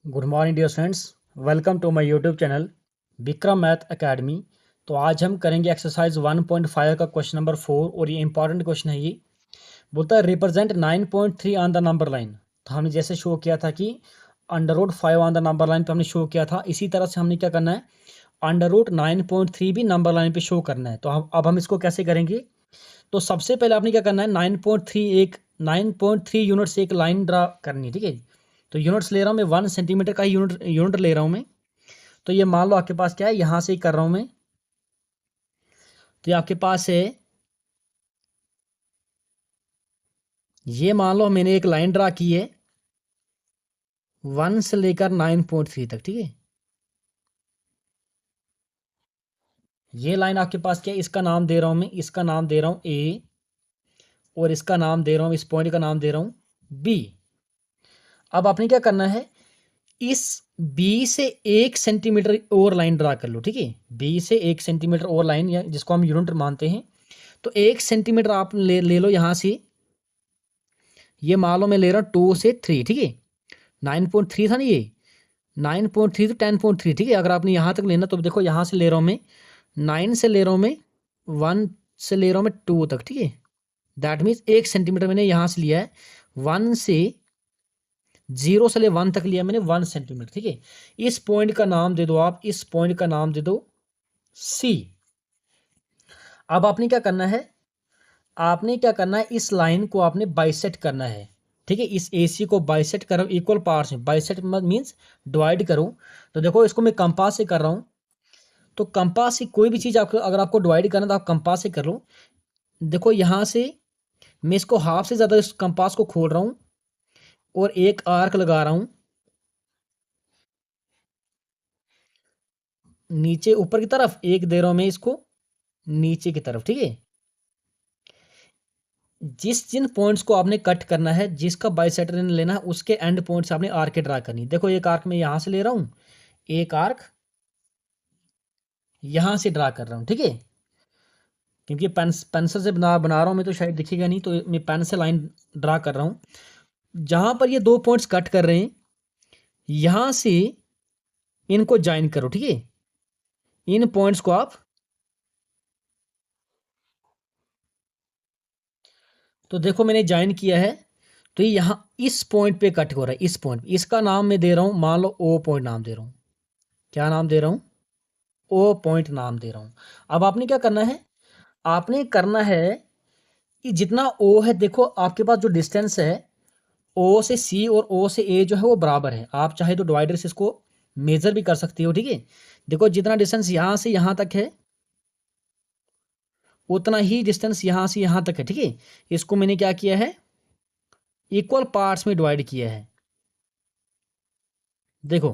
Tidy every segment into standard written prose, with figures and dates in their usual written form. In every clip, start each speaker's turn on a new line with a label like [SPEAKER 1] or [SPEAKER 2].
[SPEAKER 1] Good morning dear students, welcome to my YouTube channel Vikram math academy. तो आज हम करेंगे एक्सरसाइज 1.5 का क्वेश्चन नंबर 4 और ये इंपॉर्टेंट क्वेश्चन है। ये बोलता है represent 9.3 on the number line. तो हमने जैसे शो किया था कि under root 5 on the number line पे हमने शो किया था, इसी तरह से हमने क्या करना है, अंडर रूट 9.3 भी नंबर लाइन पे शो करना है। तो अब हम इसको कैसे करेंगे। तो सबसे पहले आपने क्या करना है, 9.3 यूनिट से एक लाइन ड्रा करनी है। ठीक है, तो यूनिट्स ले रहा हूँ मैं, 1 सेंटीमीटर का ही यूनिट ले रहा हूँ मैं। तो ये मान लो आपके पास क्या है, यहाँ से ही कर रहा हूँ मैं। तो ये आपके पास है, ये मान लो मैंने एक लाइन ड्रा की है 1 से लेकर 9.3 तक। ठीक है, ये लाइन आपके पास क्या है, इसका नाम दे रहा हूँ मैं, इसका नाम दे रहा हूँ ए, और इसका नाम दे रहा हूँ, इस पॉइंट का नाम दे रहा हूँ बी। अब आपने क्या करना है, इस बी से 1 सेंटीमीटर और लाइन ड्रा कर लो। ठीक है, बी से 1 सेंटीमीटर और लाइन, या जिसको हम यूनिट मानते हैं। तो 1 सेंटीमीटर आप ले लो यहाँ से। ये मान लो मैं ले रहा हूँ 2 से 3। ठीक है, 9.3 था ना, ये 9.3 तो 10.3। ठीक है, अगर आपने यहाँ तक लेना तो देखो, यहाँ से ले रहा हूँ मैं 9 से ले रहा हूँ मैं 1 से ले रहा हूँ मैं 2 तक। ठीक है, दैट मीन्स 1 सेंटीमीटर मैंने यहाँ से लिया है, 1 से 0 से ले 1 तक लिया मैंने 1 सेंटीमीटर। ठीक है, इस पॉइंट का नाम दे दो आप, इस पॉइंट का नाम दे दो सी। अब आपने क्या करना है, आपने क्या करना है, इस लाइन को आपने बाइसेक्ट करना है। ठीक है, इस AC को बाइसेक्ट करो इक्वल पार्ट्स में। बाइसेक्ट मीन्स डिवाइड करो। तो देखो, इसको मैं कंपास से कर रहा हूँ। तो कंपास से कोई भी चीज़ आपको, अगर आपको डिवाइड करना तो आप कंपास से कर लो। देखो, यहाँ से मैं इसको हाफ से ज़्यादा इस कंपास को खोल रहा हूँ और एक आर्क लगा रहा हूँ नीचे ऊपर की तरफ, एक दे रहा हूँ मैं इसको नीचे की तरफ। ठीक है, जिन पॉइंट्स को आपने कट करना है, जिसका बाइसेक्टर लेना है, उसके एंड पॉइंट्स आपने आर्क ड्रा करनी। देखो, एक आर्क मैं यहाँ से ले रहा हूँ, एक आर्क यहाँ से ड्रा कर रहा हूँ। ठीक है, क्योंकि पेंसिल से बना रहा हूँ मैं, तो शायद दिखेगा नहीं, तो मैं पेन से लाइन ड्रा कर रहा हूँ। जहाँ पर ये दो पॉइंट्स कट कर रहे हैं, यहाँ से इनको ज्वाइन करो। ठीक है, इन पॉइंट्स को आप, तो देखो मैंने ज्वाइन किया है। तो ये यहाँ इस पॉइंट पे कट हो रहा है, इस पॉइंट, इसका नाम मैं दे रहा हूँ, मान लो O पॉइंट नाम दे रहा हूँ। क्या नाम दे रहा हूँ, O पॉइंट नाम दे रहा हूँ। अब आपने क्या करना है, आपने करना है कि जितना O है, देखो आपके पास जो डिस्टेंस है O से C और O से A जो है वो बराबर है। आप चाहे तो डिवाइडर से इसको मेजर भी कर सकते हो। ठीक है, देखो जितना डिस्टेंस यहाँ से यहाँ तक है, उतना ही डिस्टेंस यहाँ से यहाँ तक है। ठीक है, इसको मैंने क्या किया है, इक्वल पार्ट्स में डिवाइड किया है। देखो,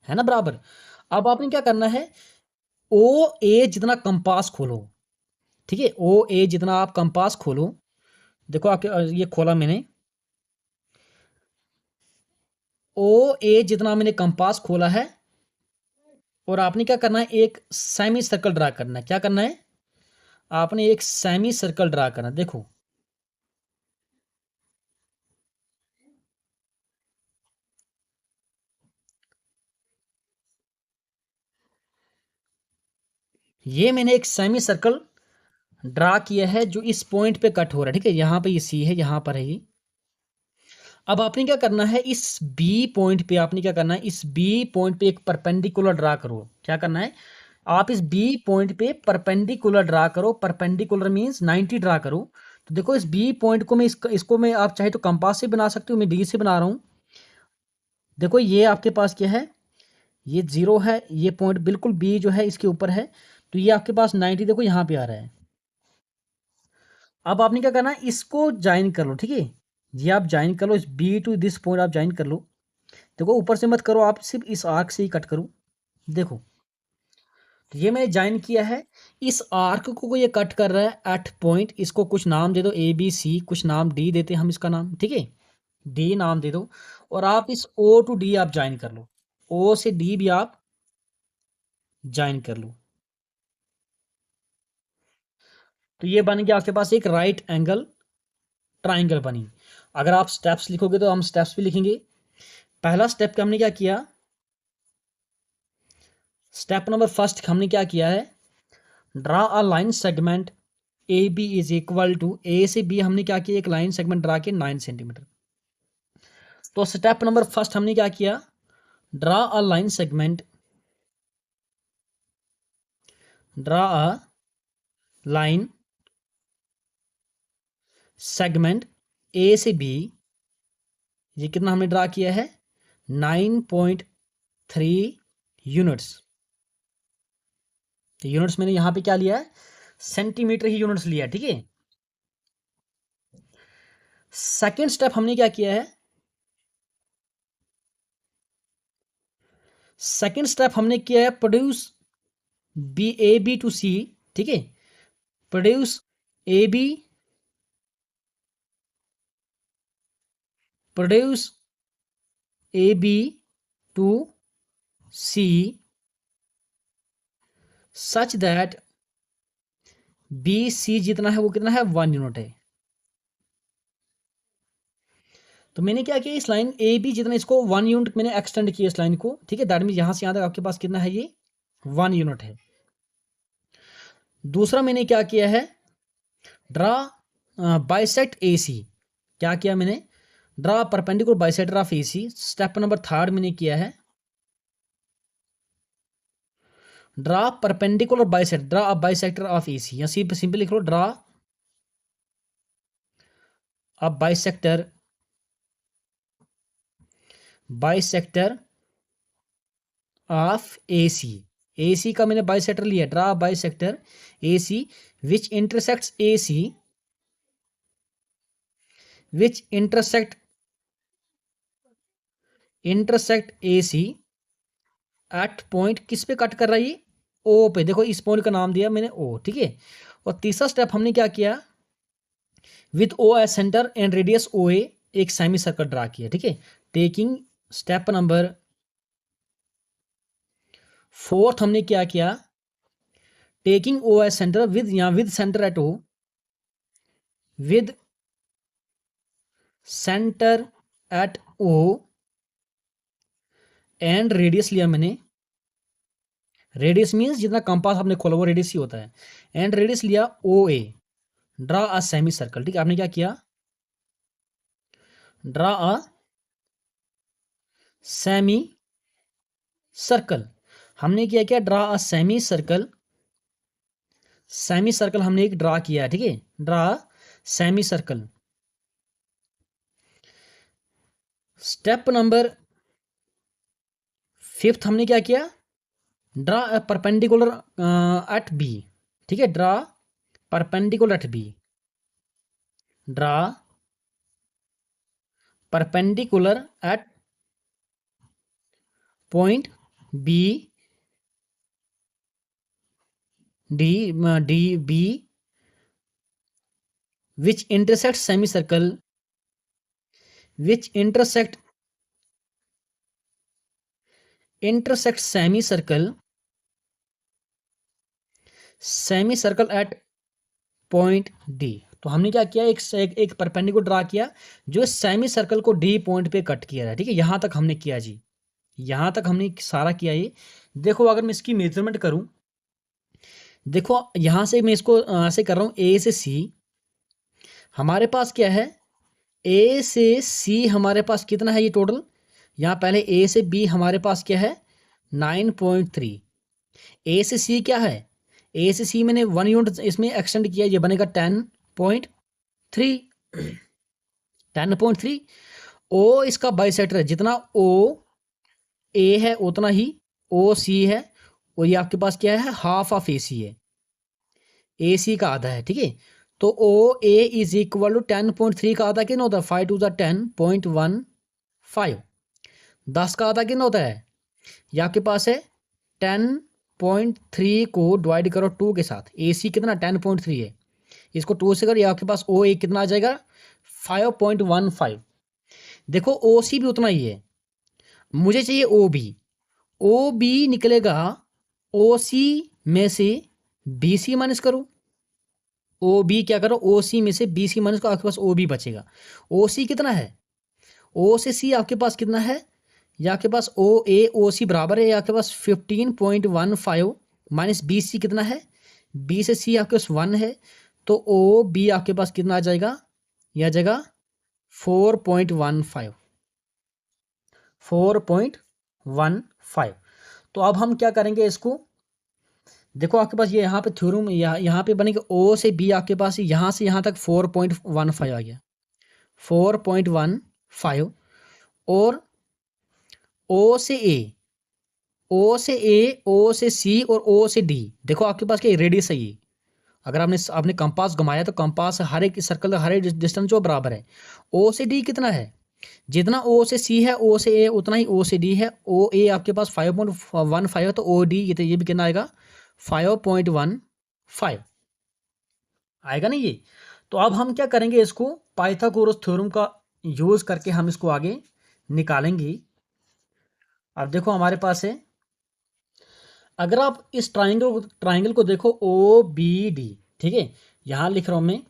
[SPEAKER 1] है ना बराबर। अब आपने क्या करना है, ओ ए जितना कंपास खोलो। ठीक है, ओ ए जितना आप कंपास खोलो। देखो आपके, ये खोला मैंने, ओ ए जितना मैंने कंपास खोला है, और आपने क्या करना है, एक सेमी सर्कल ड्रा करना है। क्या करना है, आपने एक सेमी सर्कल ड्रा करना। देखो, ये मैंने एक सेमी सर्कल ड्रा किया है जो इस पॉइंट पे कट हो रहा है। ठीक है, यहाँ पे ये सी है, यहाँ पर है ये। अब आपने क्या करना है, इस बी पॉइंट पे आपने क्या करना है, इस बी पॉइंट पे एक परपेंडिकुलर ड्रा करो। क्या करना है, आप इस बी पॉइंट पे परपेंडिकुलर ड्रा करो। परपेंडिकुलर मींस 90 ड्रा करो। तो देखो, इस बी पॉइंट को मैं, इसको मैं, आप चाहे तो कंपास से बना सकते हो, मैं डी से बना रहा हूँ। देखो, ये आपके पास क्या है, ये 0 है, ये पॉइंट बिल्कुल बी जो है इसके ऊपर है। तो ये आपके पास 90 देखो यहाँ पे आ रहा है। अब आपने क्या करना है, इसको ज्वाइन कर लो। ठीक है, ये आप ज्वाइन कर लो, इस बी टू दिस पॉइंट आप ज्वाइन कर लो। देखो, ऊपर से मत करो, आप सिर्फ इस आर्क से ही कट करो। देखो, तो ये मैंने ज्वाइन किया है, इस आर्क को ये कट कर रहा है एट पॉइंट। इसको कुछ नाम दे दो, ABC, कुछ नाम D देते हैं हम इसका नाम। ठीक है, D नाम दे दो, और आप इस O टू D आप ज्वाइन कर लो, O से D भी आप ज्वाइन कर लो। तो ये बन गया आपके पास एक राइट एंगल ट्राइंगल बनी। अगर आप स्टेप्स लिखोगे तो हम स्टेप्स भी लिखेंगे। पहला स्टेप हमने क्या किया, स्टेप नंबर फर्स्ट हमने क्या किया है, draw a line segment A B is equal to, A से बी हमने क्या किया, एक लाइन सेगमेंट ड्रा किया 9 सेंटीमीटर। तो स्टेप नंबर फर्स्ट हमने क्या किया, draw a line segment, draw a line segment ए से बी, ये कितना हमने ड्रा किया है 9.3 यूनिट्स। तो यूनिट्स मैंने यहां पे क्या लिया है, सेंटीमीटर ही यूनिट्स लिया है, ठीक है। सेकेंड स्टेप हमने क्या किया है, सेकेंड स्टेप हमने किया है produce B A B to C, ठीक है, produce A B, produce A B to C such that B C जितना है वो कितना है 1 यूनिट है। तो मैंने क्या किया, इस लाइन ए बी जितना इसको 1 यूनिट मैंने एक्सटेंड किया इस लाइन को, ठीक है, दैट मीन यहां से यहां तक आपके पास कितना है, ये 1 यूनिट है। दूसरा मैंने क्या किया है, ड्रा बाइसेक्ट ए सी, क्या किया मैंने, draw perpendicular bisector of A C. Step number third मैंने किया है, draw perpendicular bisector, draw a bisector of A C, या सिंपल लिख लो, draw a bisector, bisector of A C. A C का मैंने बाइसेक्टर लिया, draw bisector A C which intersects A C, which intersect A C at point, किस पे cut कर रहा है ये, ओ पे, देखो इस पॉइंट का नाम दिया मैंने ओ, ठीक है। और तीसरा स्टेप हमने क्या किया, with O as centre and radius O A, एक सेमी सर्कल ड्रा किया, ठीक है। टेकिंग स्टेप नंबर फोर्थ हमने क्या किया, taking O as centre with, यहां with centre at O, with centre at O and radius लिया मैंने, रेडियस मीन्स जितना कंपास आपने खोला वो रेडियस ही होता है, एंड रेडियस लिया ओ ए, ड्रा अ सेमी सर्कल, ठीक है। आपने क्या किया, ड्रा अ सेमी सर्कल, हमने क्या किया, draw a semi circle, semi circle हमने एक ड्रा किया है, ठीक है, draw semi circle. Step number fifth हमने क्या किया, draw a perpendicular at B, ठीक है, draw perpendicular at B, draw perpendicular at point B, D B which intersect semicircle, which intersect semicircle at point D। तो हमने क्या किया, एक परपेंडिकुलर ड्रा किया जो सेमी सर्कल को डी पॉइंट पे कट किया है, ठीक है। यहां तक हमने किया जी, यहां तक हमने सारा किया। ये देखो अगर मैं इसकी मेजरमेंट करूं, देखो यहां से मैं इसको ऐसे कर रहा हूं, ए से सी हमारे पास क्या है, ए से सी हमारे पास कितना है ये टोटल, यहाँ पहले ए से बी हमारे पास क्या है 9.3, ए से सी क्या है, ए से सी मैंने 1 यूनिट इसमें एक्सटेंड किया, ये बनेगा 10.3, 10.3। ओ इसका बाइसेक्टर है, जितना ओ ए है उतना ही ओ सी है, और ये आपके पास क्या है हाफ ऑफ ए सी है, ए सी का आधा है, ठीक है। तो ओ ए इज इक्वल टू 10.3 का आधा कितना होता है, 5 टू द 10.15, 10 का आधा कितना होता है, ये आपके पास है 10.3 को डिवाइड करो 2 के साथ, ए सी कितना 10.3 है, इसको 2 से करो, ये आपके पास ओ ए कितना आ जाएगा 5.15। देखो ओ सी भी उतना ही है, मुझे चाहिए ओ बी निकलेगा, ओ सी में से बी सी माइनस करो, ओ बी क्या करो, ओ सी में से बी सी माइनस को, आपके पास ओ बी बचेगा। ओ सी कितना है, ओ से सी आपके पास कितना है ये आपके पास ओ ए ओ सी बराबर है आपके पास 15.15 माइनस बी सी कितना है, बी से सी आपके पास 1 है, तो ओ बी आपके पास कितना आ जाएगा, यह आ जाएगा 4.15, 4.15। तो अब हम क्या करेंगे इसको, देखो आपके पास ये यहाँ पे थ्योरम यहाँ पे बनेगा ओ से बी आपके पास यहाँ से यहाँ तक 4.15 आ गया, 4.15, और ओ से ए, ओ से ए, ओ से सी और ओ से डी, देखो आपके पास क्या रेडियस है ये, अगर आपने कंपास घुमाया तो कंपास हर एक सर्कल का हर एक डिस्टेंस जो बराबर है, ओ से डी कितना है, जितना ओ से सी है ओ से ए उतना ही ओ से डी है, ओ ए आपके पास 5.15 है, तो ओ डी ये भी कितना आएगा 5.15 आएगा ना ये। तो अब हम क्या करेंगे, इसको पाइथागोरस थ्योरम का यूज करके हम इसको आगे निकालेंगे। अब देखो हमारे पास है, अगर आप इस ट्राइंगल को देखो ओ बी डी, ठीक है, यहां लिख रहा हूं मैं,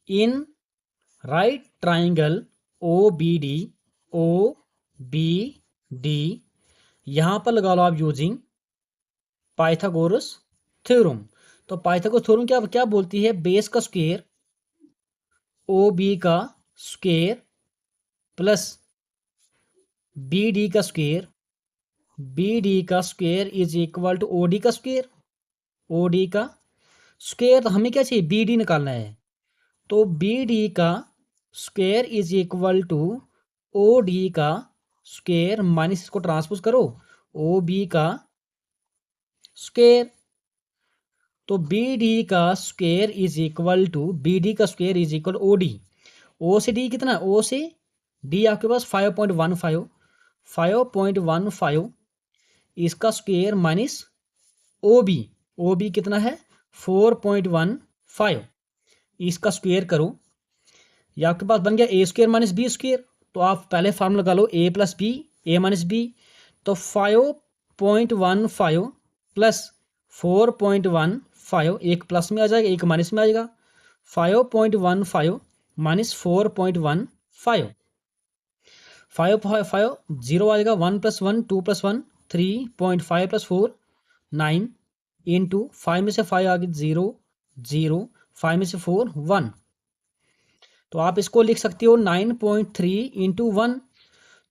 [SPEAKER 1] in right triangle O B D, O B D, यहां पर लगा लो आप यूजिंग पाइथागोरस थ्योरम। तो पाइथागोरस थ्योरम क्या क्या बोलती है, बेस का स्क्वायर ओ बी का स्क्वायर प्लस बी डी का स्क्वायर, बी डी का square is equal to O D का स्क्वायर, ओ डी का स्क्वायर, तो हमें क्या चाहिए, बी डी निकालना है, तो बी डी का square is equal to O D का स्क्वायर माइनस इसको ट्रांसपोज करो ओ बी का स्क्वायर, तो बी डी का square is equal to, B D का square is equal O D, O से डी कितना, ओ से डी आपके पास 5.15, 5.15 इसका स्क्वायर माइनस ओ बी कितना है 4.15, इसका स्क्वायर करो, ये आपके पास बन गया ए स्क्वायर माइनस बी स्क्वायर, तो आप पहले फार्मूला लगा लो ए प्लस बी, ए माइनस बी, तो 5.15 प्लस 4.15, एक प्लस में आ जाएगा एक माइनस में आ जाएगा, 5.15 माइनस 4.15, 5 जीरो आ जाएगा, 1 + 1 2 + 1 3.5 + 4 9 इंटू 5 में से 5 आ गया 0 0, 5 में से 4 1, तो आप इसको लिख सकते हो 9.3 इंटू 1,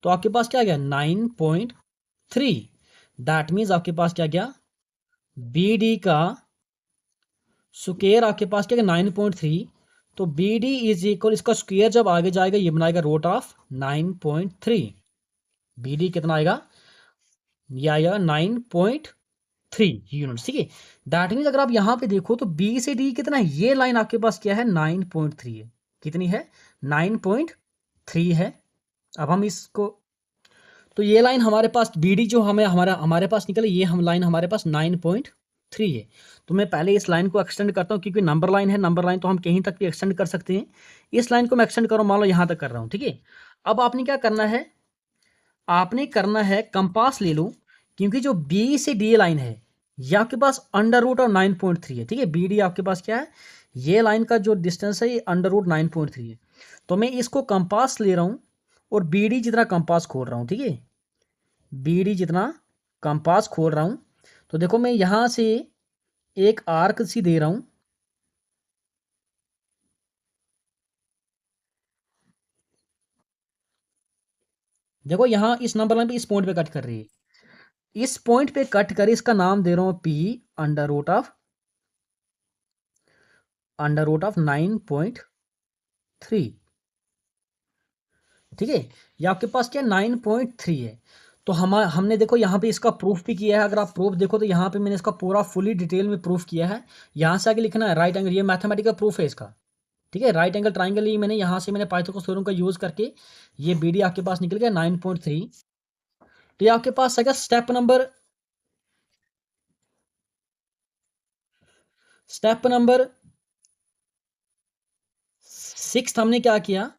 [SPEAKER 1] तो आपके पास क्या गया 9.3, दैट मीन्स आपके पास क्या गया, बी डी का स्क्वायर आपके पास क्या गया 9.3, तो बी डी इज इक्वल, इसका स्क्वायर जब आगे जाएगा ये बनाएगा रूट ऑफ 9.3, बी डी कितना आएगा, ये आएगा 9.3 यूनिट, ठीक है। दैट मीन्स अगर आप यहाँ पे देखो तो बी से डी कितना है, ये लाइन आपके पास क्या है 9.3 है, कितनी है 9.3 है। अब हम इसको, तो ये लाइन हमारे पास बी डी जो हमारे पास निकले, ये हम लाइन हमारे पास 9.3 है, तो मैं पहले इस लाइन को एक्सटेंड करता हूँ, क्योंकि नंबर लाइन है, नंबर लाइन तो हम कहीं तक भी एक्सटेंड कर सकते हैं, इस लाइन को मैं एक्सटेंड करूँ, मान लो यहाँ तक कर रहा हूँ, ठीक है। अब आपने क्या करना है, आपने करना है कंपास ले लो, क्योंकि जो बी से डी लाइन है ये आपके पास अंडर रूट और 9.3 है, ठीक है, बी डी आपके पास क्या है, ये लाइन का जो डिस्टेंस है ये अंडर रूट 9.3 है, तो मैं इसको कंपास ले रहा हूँ और बी डी जितना कंपास खोल रहा हूँ, ठीक है, बी डी जितना कंपास खोल रहा हूँ, तो देखो मैं यहाँ से एक आर्क सी दे रहा हूँ, देखो यहाँ इस नंबर लाइन पे इस पॉइंट पे कट कर रही है, इस पॉइंट पे कट कर इसका नाम दे रहा हूँ पी अंडर रूट ऑफ 9.3, ठीक है, ये आपके पास क्या 9.3 है, तो हमने देखो यहाँ पे इसका प्रूफ भी किया है, अगर आप प्रूफ देखो तो यहाँ पे मैंने इसका पूरा फुली डिटेल में प्रूफ किया है, यहाँ से आगे लिखना है राइट एंगल, ये मैथमेटिकल प्रूफ है इसका, ठीक है, राइट एंगल ट्राइंगल ये मैंने यहाँ से मैंने पाइथागोरस थ्योरम का यूज करके ये बी डी आपके पास निकल गया 9.3, तो ये आपके पास आएगा स्टेप नंबर 6, हमने क्या किया,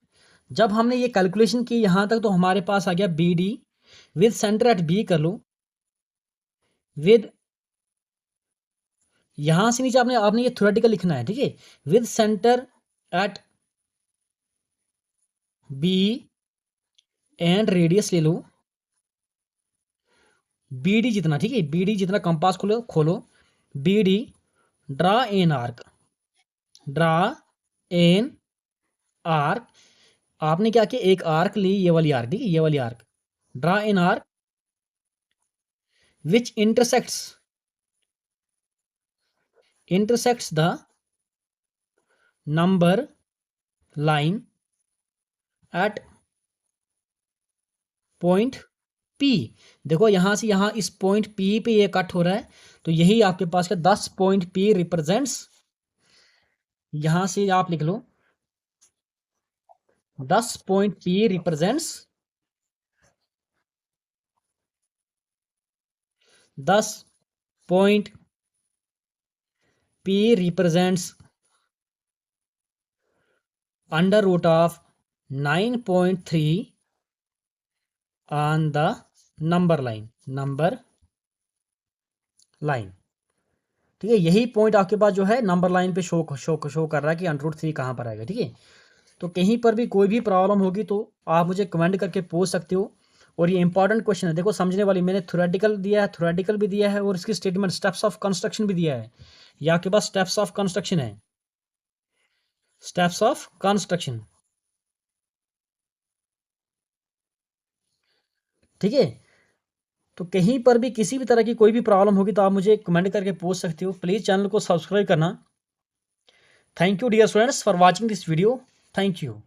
[SPEAKER 1] जब हमने ये कैलकुलेशन की यहाँ तक, तो हमारे पास आ गया B D with centre at B, कर लो विद, यहां से नीचे आपने ये थ्योरेटिकल लिखना है, ठीक है, with centre at B and radius ले लो, BD जितना, ठीक है, BD जितना कंपास खोलो BD, draw an arc, draw an arc. आपने क्या किया, एक आर्क ली, ये वाली आर्क, ठीक है, ये वाली arc, draw an arc which intersects the number line at point P। देखो यहां से यहां इस पॉइंट P पे ये कट हो रहा है, तो यही आपके पास का 10 पॉइंट P रिप्रेजेंट्स, यहां से आप लिख लो 10 point P represents 10 point P represents under root of 9.3 on the number line, ठीक है। यही पॉइंट आपके पास जो है नंबर लाइन पे शो कर रहा है कि √3 कहाँ पर आएगा, ठीक है। तो कहीं पर भी कोई भी प्रॉब्लम होगी तो आप मुझे कमेंट करके पूछ सकते हो। और ये इंपॉर्टेंट क्वेश्चन है, देखो समझने वाली, मैंने थ्योरेटिकल दिया है, थ्योरेटिकल भी दिया है और इसकी स्टेटमेंट स्टेप्स ऑफ कंस्ट्रक्शन भी दिया है। ये आपके पास स्टेप्स ऑफ कंस्ट्रक्शन है, स्टेप्स ऑफ कंस्ट्रक्शन, ठीक है। तो कहीं पर भी किसी भी तरह की कोई भी प्रॉब्लम होगी तो आप मुझे कमेंट करके पूछ सकते हो। प्लीज़ चैनल को सब्सक्राइब करना। Thank you dear students for watching this video. Thank you.